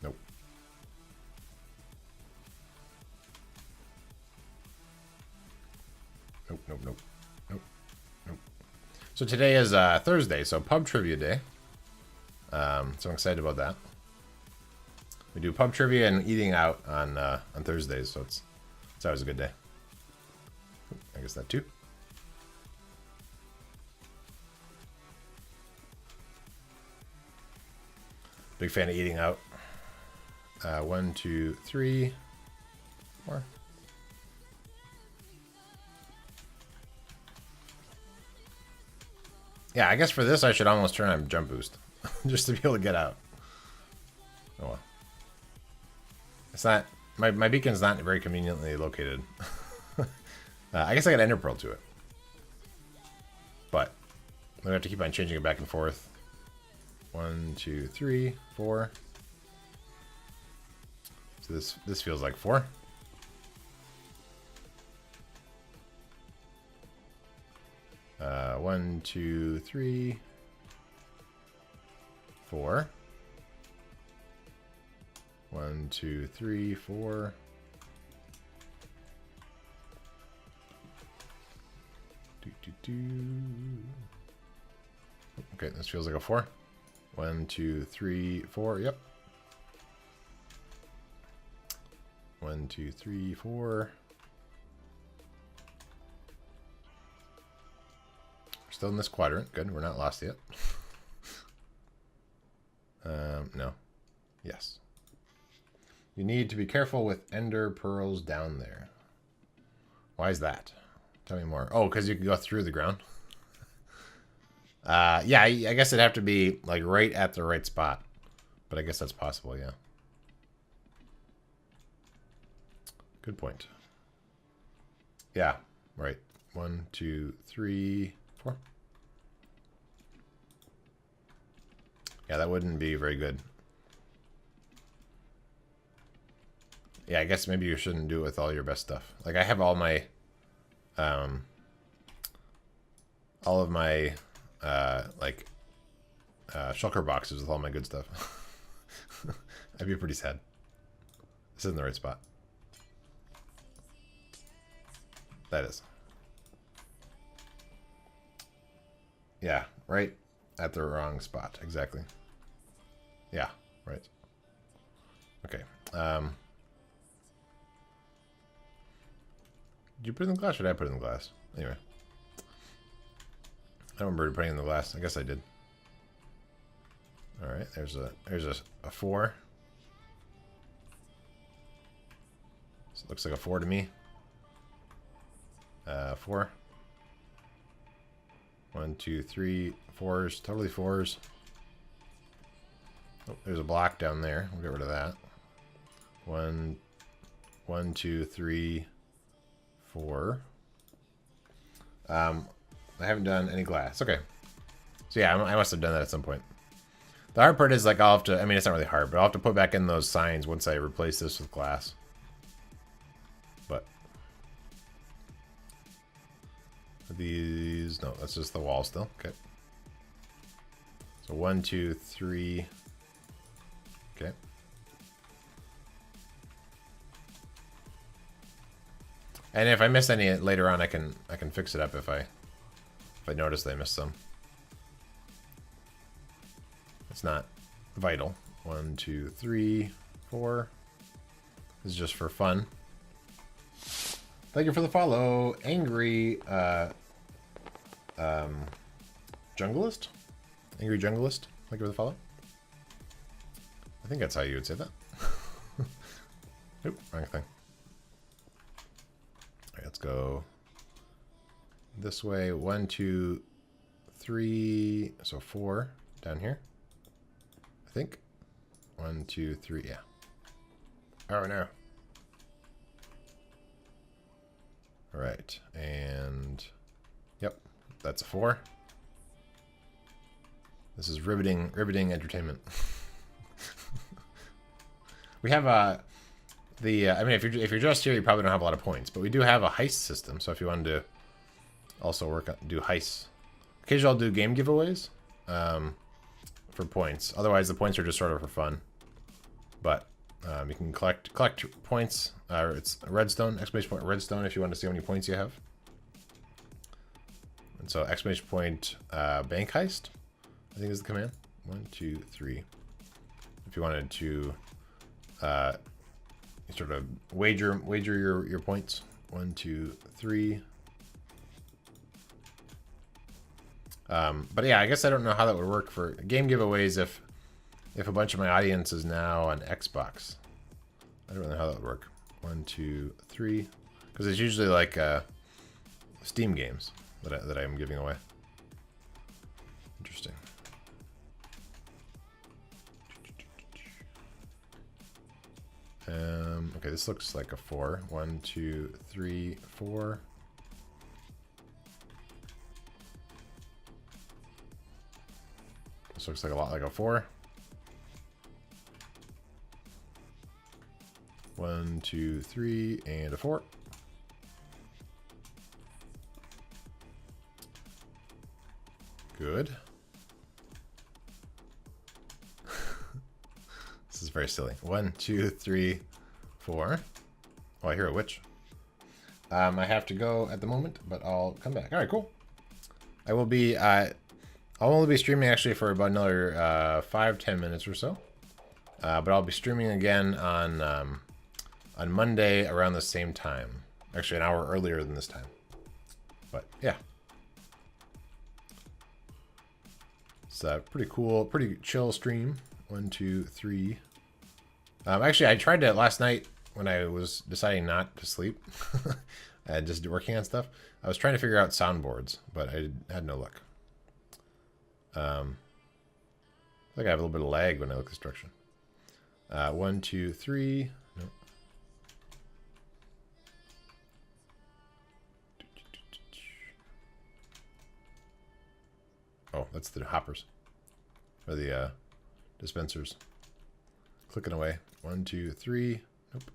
Nope. Nope, nope, nope. Nope. Nope. So today is Thursday, so pub trivia day. So I'm excited about that. We do pub trivia and eating out on Thursdays, so it's always a good day. I guess that too. Big fan of eating out. 1, 2, 3, 4. Yeah, I guess for this I should almost turn on jump boost just to be able to get out. Oh well. It's not my beacon's not very conveniently located. I guess I got ender pearl to it, but I'm gonna have to keep on changing it back and forth. 1, 2, 3, 4. So this feels like 4. Uh, 1, 2, 3, 4. 1, 2, 3, 4. Okay, this feels like a 4. 1, 2, 3, 4. Yep. 1, 2, 3, 4. We're still in this quadrant. Good. We're not lost yet. No. Yes. You need to be careful with ender pearls down there. Why is that? Tell me more. Oh, because you can go through the ground. Yeah, I guess it'd have to be like right at the right spot. But I guess that's possible, yeah. Good point. Yeah, right. 1, 2, 3, 4. Yeah, that wouldn't be very good. Yeah, I guess maybe you shouldn't do it with all your best stuff. Like, I have all my all of my shulker boxes with all my good stuff. I'd be pretty sad. This isn't the right spot. That is. Yeah, right at the wrong spot. Exactly. Yeah, right. Okay. Did you put it in the glass or did I put it in the glass? Anyway. I don't remember putting it in the glass. I guess I did. Alright, there's a 4. So it looks like a 4 to me. 4. 1, 2, 3, 4s. Totally 4s. Oh, there's a block down there. We'll get rid of that. 1, 2, 3, 4. I haven't done any glass. Okay. So yeah, I must have done that at some point. The hard part is like I'll have to, I mean, it's not really hard, but I'll have to put back in those signs once I replace this with glass. But these, no, that's just the wall still. Okay. So 1, 2, 3. Okay. And if I miss any later on, I can fix it up if I notice that I missed some. It's not vital. 1, 2, 3, 4. This is just for fun. Thank you for the follow, Angry Junglist. Angry Junglist. Thank you for the follow. I think that's how you would say that. Nope, wrong thing. All right, let's go this way. 1, 2, 3. So 4 down here. I think. 1, 2, 3. Yeah. Oh no. All right, and yep, that's a 4. This is riveting entertainment. We have I mean, if you're just here, you probably don't have a lot of points, but we do have a heist system. So if you wanted to also do heists, occasionally I'll do game giveaways for points. Otherwise, the points are just sort of for fun. But you can collect points. It's redstone, exclamation point redstone if you want to see how many points you have. And so exclamation point bank heist, I think is the command. 1, 2, 3. If you wanted to sort of wager your points. 1, 2, 3. But yeah, I guess I don't know how that would work for game giveaways if a bunch of my audience is now on Xbox. I don't know how that would work. 1, 2, 3. Because it's usually like Steam games that I'm giving away. Interesting. Okay, this looks like a 4. 1, 2, 3, 4. This looks like a lot like a 4. 1, 2, 3, and a 4. Good. This is very silly. 1, 2, 3, 4. Oh, I hear a witch. I have to go at the moment, but I'll come back. All right, cool. I will be. I'll only be streaming actually for about another 5-10 minutes or so. But I'll be streaming again on Monday around the same time. Actually, an hour earlier than this time. But yeah. It's a pretty cool, pretty chill stream. 1, 2, 3. Actually, I tried to last night when I was deciding not to sleep. Just working on stuff. I was trying to figure out soundboards, but I had no luck. I think I have a little bit of lag when I look at construction. 1, 2, 3. Nope. Oh, that's the hoppers. Or the dispensers. Clicking away. 1, 2, 3. Nope.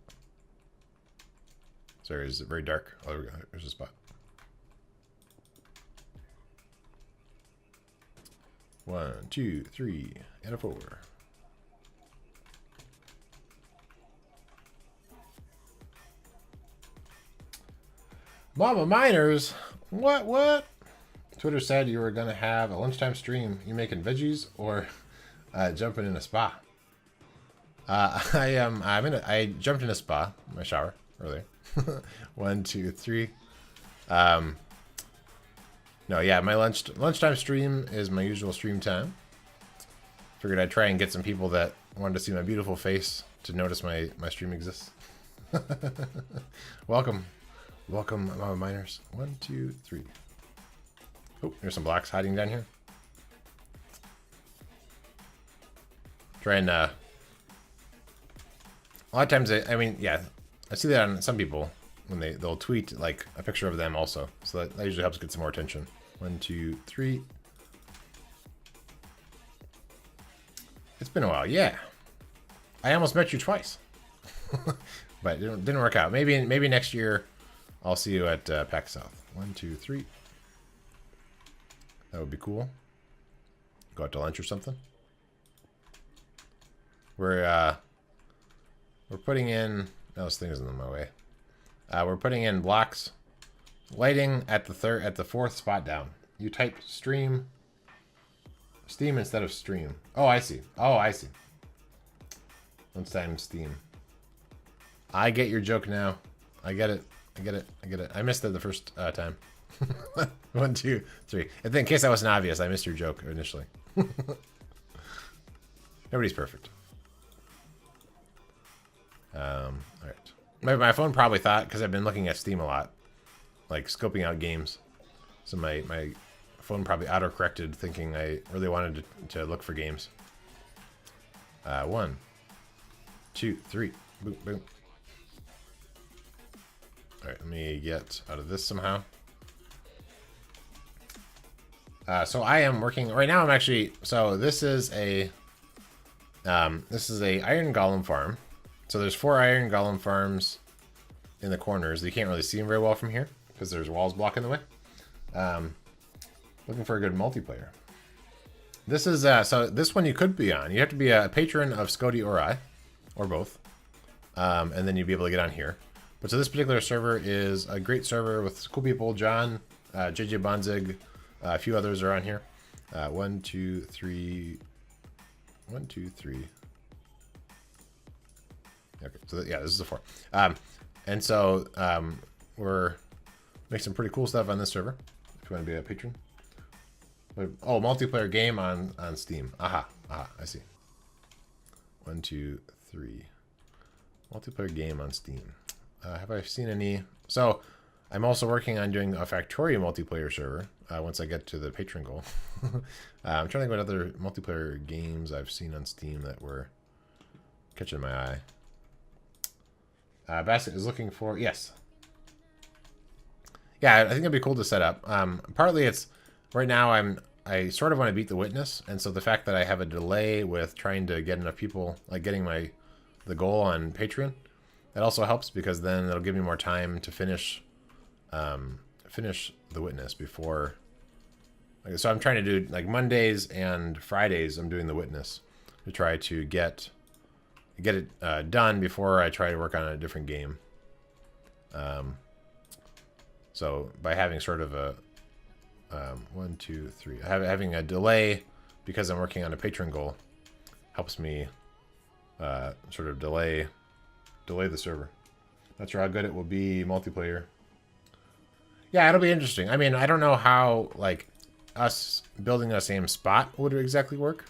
Sorry, is it very dark? Oh, there we go. There's a spot. 1, 2, 3, and a 4. Mama Miners, what? Twitter said you were gonna have a lunchtime stream. You making veggies or jumping in a spa? I jumped in a spa, my shower earlier. 1, 2, 3. No, yeah, my lunchtime stream is my usual stream time. Figured I'd try and get some people that wanted to see my beautiful face to notice my stream exists. Welcome, Mama Miners. 1, 2, 3. Oh, there's some blocks hiding down here. Try and a lot of times, I mean, yeah, I see that on some people when they'll tweet like a picture of them also, so that usually helps get some more attention. 1, 2, 3. It's been a while, yeah. I almost met you twice, but it didn't work out. Maybe next year I'll see you at PAX South. 1, 2, 3. That would be cool. Go out to lunch or something. We're putting in. Those things in my way. We're putting in blocks, lighting at the fourth spot down. You type Steam instead of stream. Oh, I see. Lunchtime Steam. I get your joke now. I get it. I missed it the first time. 1, 2, 3. In case that wasn't obvious, I missed your joke initially. Nobody's perfect. All right. My phone probably thought, because I've been looking at Steam a lot, like scoping out games. So my phone probably auto-corrected, thinking I really wanted to look for games. 1, 2, 3. Boom, boom. All right, let me get out of this somehow. So I am working right now. I'm actually this is a iron golem farm. So there's 4 iron golem farms in the corners. You can't really see them very well from here because there's walls blocking the way. Looking for a good multiplayer. This is so this one you could be on. You have to be a patron of Scody or I, or both, and then you'd be able to get on here. But so this particular server is a great server with cool people. John, JJ Bonzig, a few others are on here. 1, 2, 3. 1, 2, 3. Okay, so yeah, this is a 4. And so we're making some pretty cool stuff on this server. If you want to be a patron. Oh, multiplayer game on Steam. Aha, I see. 1, 2, 3. Multiplayer game on Steam. Have I seen any? So I'm also working on doing a Factorio multiplayer server once I get to the patron goal. I'm trying to think what other multiplayer games I've seen on Steam that were catching my eye. Basket is looking for, yes. Yeah, I think it'd be cool to set up. Partly it's, right now I sort of want to beat the witness, and so the fact that I have a delay with trying to get enough people, like getting the goal on Patreon, that also helps because then it'll give me more time to finish the witness before. So I'm trying to do like Mondays and Fridays. I'm doing the witness to try to get it done before I try to work on a different game. So by having sort of a 1, 2, 3, having a delay because I'm working on a patron goal helps me sort of delay the server. Not sure how good it will be multiplayer. Yeah, it'll be interesting. I mean, I don't know how like us building the same spot would exactly work.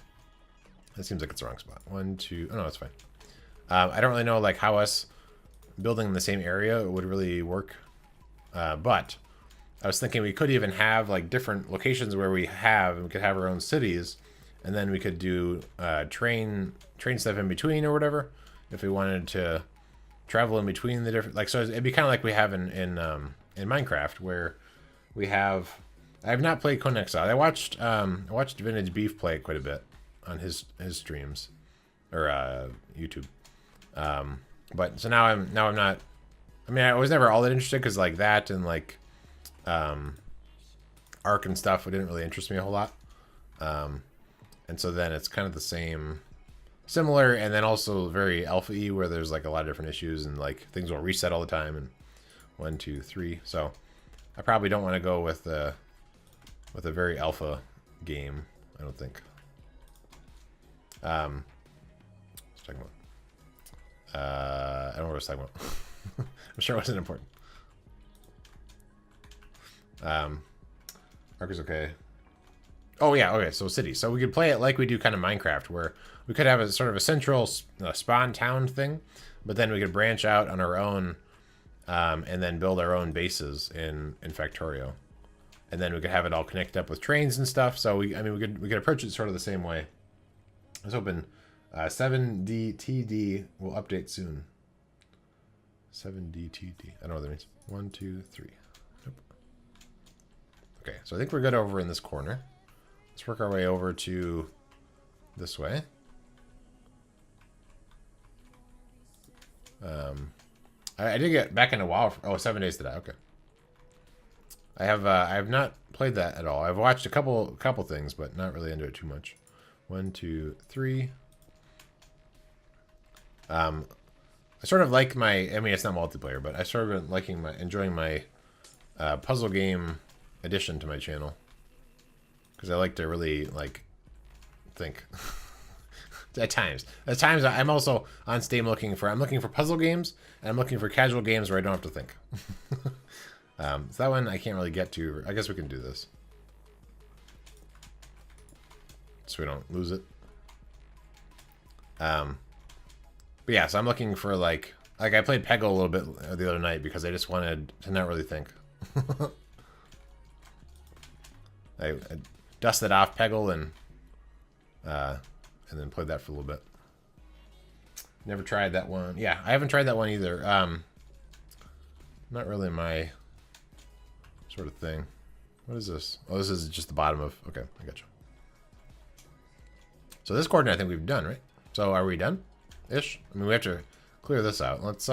That seems like it's the wrong spot. 1, 2. Oh no, that's fine. I don't really know like how us building in the same area would really work. But I was thinking we could even have like different locations where we could have our own cities, and then we could do train stuff in between or whatever if we wanted to travel in between the different, like, so it'd be kind of like we have in Minecraft, where we have. I have not played Conan Exile. I watched Vintage Beef play it quite a bit on his streams or YouTube. But so now I'm not. I mean, I was never all that interested because like that and like Ark and stuff didn't really interest me a whole lot. And so then it's kind of the same, similar, and then also very alpha-y, where there's like a lot of different issues and like things will reset all the time. And 1, 2, 3. So I probably don't want to go with a very alpha game. I don't think. Let's talk about. I don't know what I was talking about. I'm sure it wasn't important. Mark is okay. Oh yeah, okay. So city. So we could play it like we do kind of Minecraft, where we could have a sort of a central spawn town thing, but then we could branch out on our own, and then build our own bases in Factorio, and then we could have it all connect up with trains and stuff. So I mean, we could approach it sort of the same way. I was hoping 7DTD will update soon. 7DTD. I don't know what that means. 1, 2, 3. Nope. Okay, so I think we're good over in this corner. Let's work our way over to this way. I did get back into WoW. Oh, 7 days to die. Okay. I have not played that at all. I've watched a couple things, but not really into it too much. 1, 2, 3. I sort of like my. I mean, it's not multiplayer, but I sort of been enjoying my puzzle game addition to my channel, because I like to really like think. At times I'm also on Steam looking for puzzle games, and I'm looking for casual games where I don't have to think. So that one I can't really get to. I guess we can do this, so we don't lose it. But yeah, so I'm looking for like I played Peggle a little bit the other night because I just wanted to not really think. I dusted off Peggle and then played that for a little bit. Never tried that one. Yeah, I haven't tried that one either. Not really my sort of thing. What is this? Oh, this is just the bottom of... Okay, I gotcha. So this coordinate I think we've done, right? So are we done? Ish? I mean, we have to clear this out. Let's,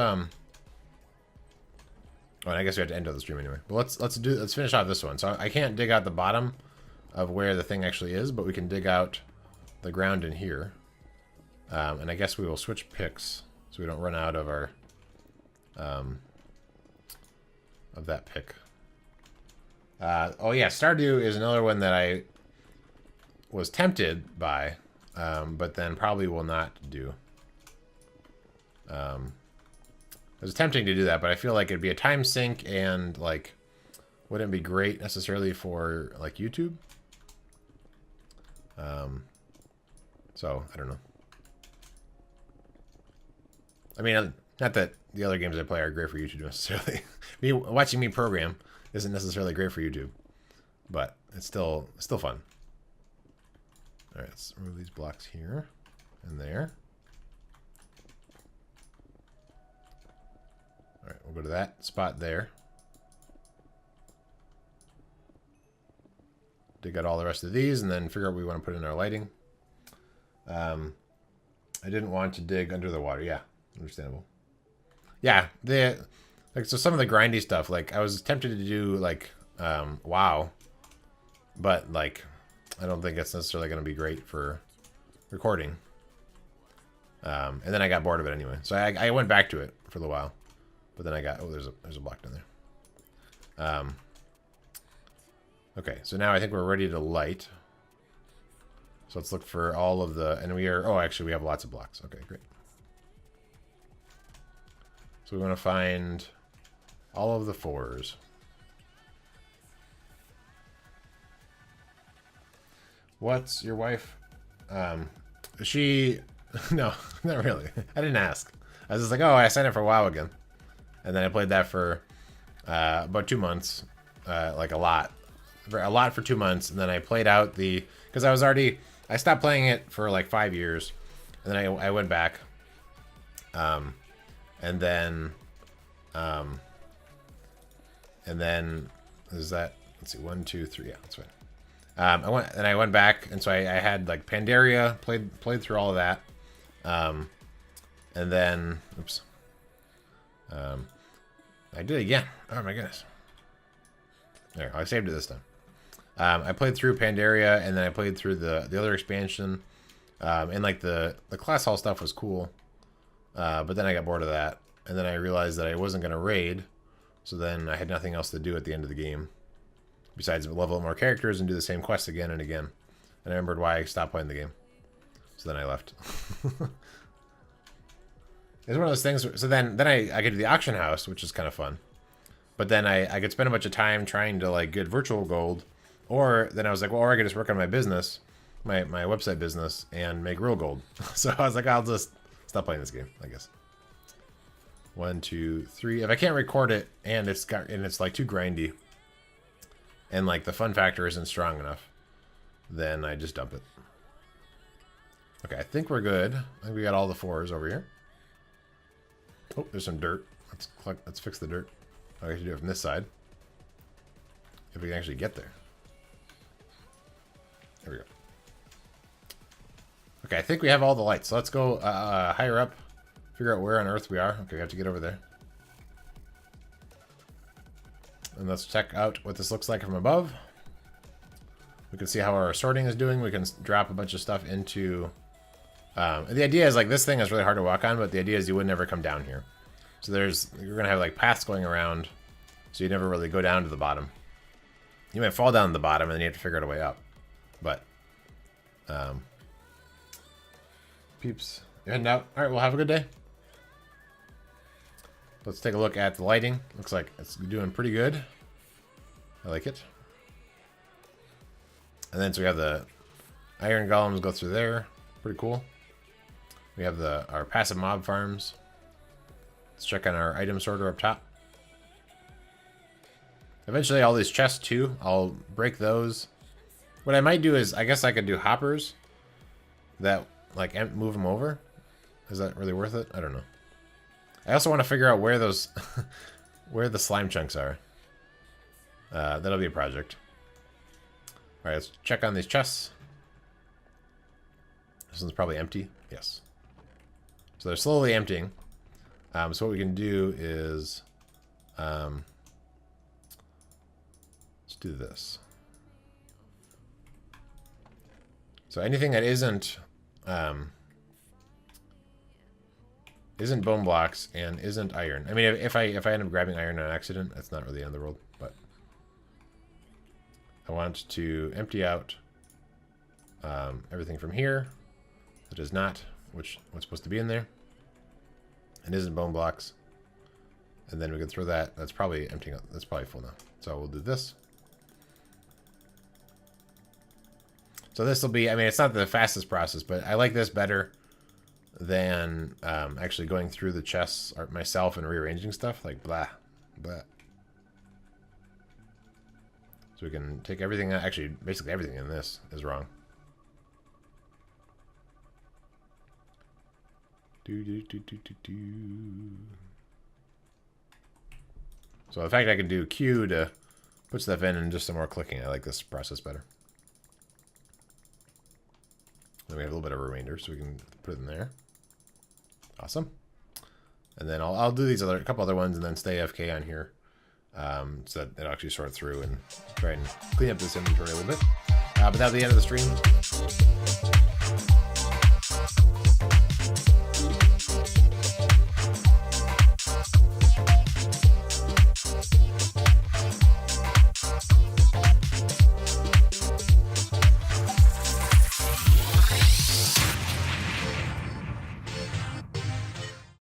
Oh, and I guess we have to end the stream anyway. But let's finish off this one. So I can't dig out the bottom of where the thing actually is, but we can dig out the ground in here. And I guess we will switch picks so we don't run out of our of that pick. Oh yeah, Stardew is another one that I was tempted by, but then probably will not do. It was tempting to do that, but I feel like it'd be a time sink and like wouldn't be great necessarily for like YouTube. So I don't know. I mean, not that the other games I play are great for YouTube necessarily. Watching me program isn't necessarily great for YouTube, but it's still fun. All right, let's remove these blocks here and there. All right, we'll go to that spot there. Dig out all the rest of these and then figure out what we want to put in our lighting. I didn't want to dig under the water. Yeah, understandable. Yeah, so some of the grindy stuff, like I was tempted to do like WoW, but like I don't think it's necessarily going to be great for recording. And then I got bored of it anyway, so I went back to it for a little while, but then I got there's a block down there. Okay, so now I think we're ready to light. So let's look for all of the, and we are, oh, actually we have lots of blocks. Okay, great. So we want to find all of the 4s. What's your wife? She, no, not really. I didn't ask. I was just like, oh, I signed up for WoW again. And then I played that for about 2 months, like a lot for 2 months. And then I played out because I stopped playing it for like 5 years. And then I went back. And then is that, let's see, 1, 2, 3, yeah, that's fine. I went back, and so I had like Pandaria, played through all of that. And then, oops. I did it again. Oh my goodness. There, I saved it this time. I played through Pandaria, and then I played through the other expansion. And like the class hall stuff was cool. But then I got bored of that. And then I realized that I wasn't going to raid. So then I had nothing else to do at the end of the game. Besides level up more characters and do the same quests again and again. And I remembered why I stopped playing the game. So then I left. It's one of those things. So then I get to the auction house, which is kind of fun. But then I could spend a bunch of time trying to like get virtual gold. Or then I was like, well, or I could just work on my business, my website business, and make real gold. So I was like, I'll just stop playing this game, I guess. 1, 2, 3. If I can't record it and it's like too grindy, and like the fun factor isn't strong enough, then I just dump it. Okay, I think we're good. I think we got all the 4s over here. Oh, there's some dirt. Let's fix the dirt. I have to do it from this side. If we can actually get there. There we go. Okay, I think we have all the lights. So let's go higher up. Figure out where on Earth we are. Okay, we have to get over there. And let's check out what this looks like from above. We can see how our sorting is doing. We can drop a bunch of stuff into... the idea is like this thing is really hard to walk on, but the idea is you would never come down here. So you're going to have like paths going around, so you never really go down to the bottom. You might fall down to the bottom and then you have to figure out a way up. But, peeps, you're heading out. All right, well, have a good day. Let's take a look at the lighting. Looks like it's doing pretty good. I like it. And then so we have the iron golems go through there. Pretty cool. We have our passive mob farms. Let's check on our item sorter up top. Eventually all these chests too, I'll break those. What I might do is, I guess I could do hoppers that like move them over. Is that really worth it? I don't know. I also want to figure out where those, where the slime chunks are. That'll be a project. All right, let's check on these chests. This one's probably empty. Yes. So they're slowly emptying. So what we can do is, let's do this. So anything that isn't bone blocks and isn't iron. I mean, if I end up grabbing iron on accident, that's not really the end of the world. But I want to empty out everything from here that is not what's supposed to be in there and isn't bone blocks. And then we can throw that. That's probably emptying out. That's probably full now. So we'll do this. So this will be, I mean, it's not the fastest process, but I like this better than actually going through the chests myself and rearranging stuff. Like, blah, blah. So we can take everything, actually, basically everything in this is wrong. So the fact I can do Q to put stuff in and just some more clicking, I like this process better. Then we have a little bit of remainder, so we can put it in there. Awesome. And then I'll do these a couple other ones and then stay AFK on here, so that it'll actually sort through and try and clean up this inventory a little bit. But that'll be the end of the stream.